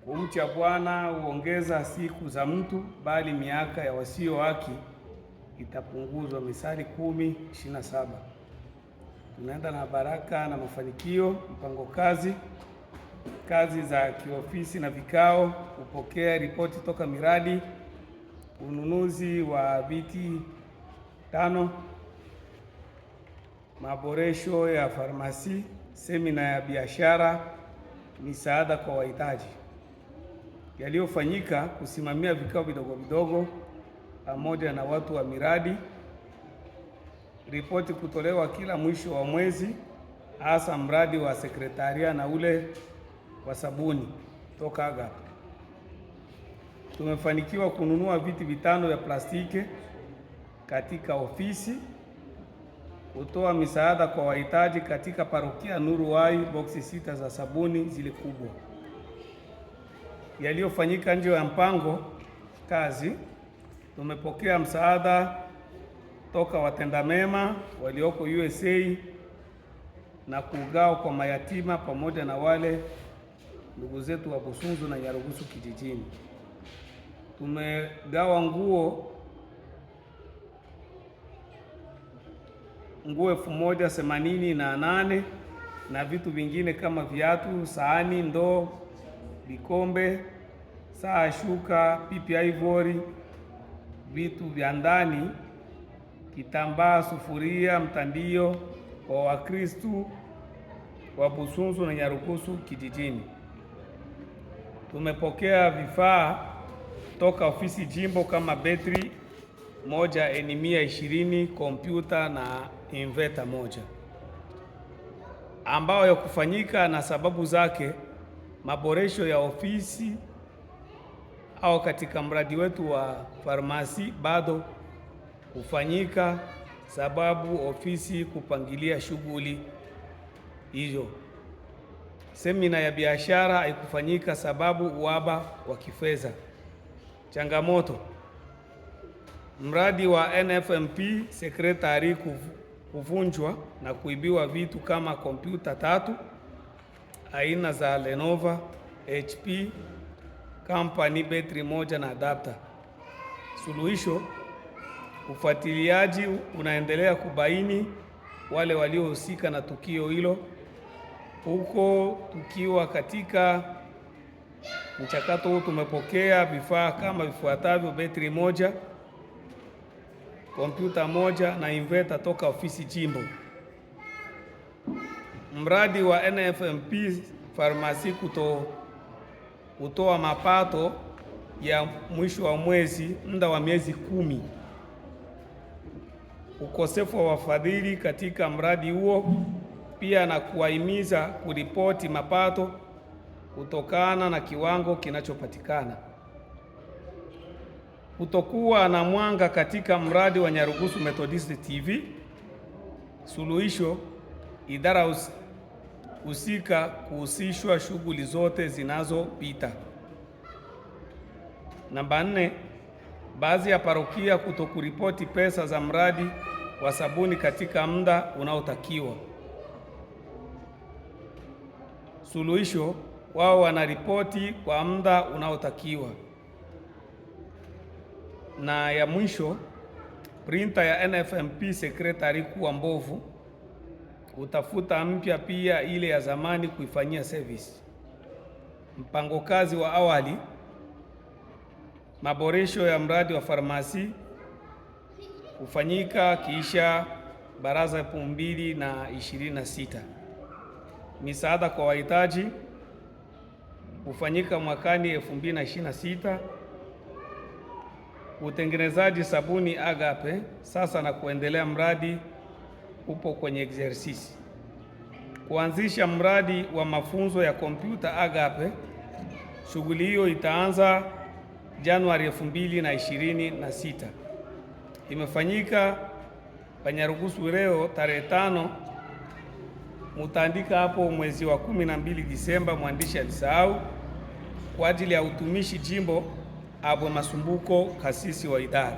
Kumcha Bwana huongeza siku za mtu, bali miaka ya wasio haki itapunguzwa. Mithali 10:27. Tunaenda na baraka na mafanikio. Mpango kazi za kiofisi na vikao, kupokea ripoti toka miradi, ununuzi wa viti 5, maboresho ya farmasi, semina ya biashara, misaada kwa wahitaji. Yaliyofanyika: kusimamia vikao vidogo vidogo pamoja na watu wa miradi, ripoti kutolewa kila mwisho wa mwezi, hasa mradi wa sekretaria na ule wa sabuni toka Agape. Tumefanikiwa kununua viti 5 vya plastiki katika ofisi, kutoa misaada kwa wahitaji katika parokia Nuru Wai, boksi 6 za sabuni zile kubwa. Yaliyofanyika nje ya mpango kazi: tumepokea msaada toka watenda mema walioko USA na kugawa kwa mayatima pamoja na wale ndugu zetu wa Busunzu na Nyarugusu kijijini. Tumegawa nguo 1088 na vitu vingine kama viatu, sahani, ndoo, vikombe, saa, shuka, pipi ya ivory, vitu vya ndani, kitambaa, sufuria, mtandio kwa Wakristu wa Busunzu na Nyarugusu kijijini. Tumepokea vifaa toka ofisi jimbo kama betri moja, enimia 20, kompyuta na inverter moja, ambao ya kufanyika na sababu zake. Maboresho ya ofisi au katika mradi wetu wa farmasi bado kufanyika, sababu ofisi kupangilia shughuli hizo. Semina ya biashara haikufanyika sababu uhaba wa kifedha. Changamoto: mradi wa NFMP sekretari kuvunjwa na kuibiwa vitu kama kompyuta 3 aina za Lenovo, HP, company betri 1 na adapter. Suluhisho: ufuatiliaji unaendelea kubaini wale waliohusika na tukio hilo, huko tukiwa katika mchakato huu. Tumepokea vifaa kama vifuatavyo: betri 1, kompyuta 1 na inverter toka ofisi jimbo. Mradi wa NFMP farmasi kutoa mapato ya mwisho wa mwezi muda wa miezi 10. Ukosefu wa wafadhili katika mradi huo, pia na kuwahimiza kuripoti mapato kutokana na kiwango kinachopatikana. Kutokuwa na mwanga katika mradi wa Nyarugusu Methodist TV. Suluhisho: idara husika kuhusishwa shughuli zote zinazopita. Namba 4, baadhi ya parokia kutokuripoti pesa za mradi wa sabuni katika muda unaotakiwa. Suluhisho: wao wanaripoti kwa muda unaotakiwa. Na ya mwisho, printer ya NFMP sekretari kuwa mbovu, utafuta mpya, pia ile ya zamani kuifanyia service. Mpango kazi wa awali: maboresho ya mradi wa farmasi kufanyika kisha baraza 2026. Misaada kwa wahitaji kufanyika mwakani 2026. Utengenezaji sabuni Agape sasa na kuendelea, mradi upo kwenye exercise. Kuanzisha mradi wa mafunzo ya kompyuta Agape, shughuli hiyo itaanza Januari 2026. Imefanyika Panyarugusu leo tarehe 5. Mutaandika hapo mwezi wa 12 Disemba, mwandishi alisahau, kwa ajili ya utumishi jimbo Abwe Masumbuko, kasisi wa idara.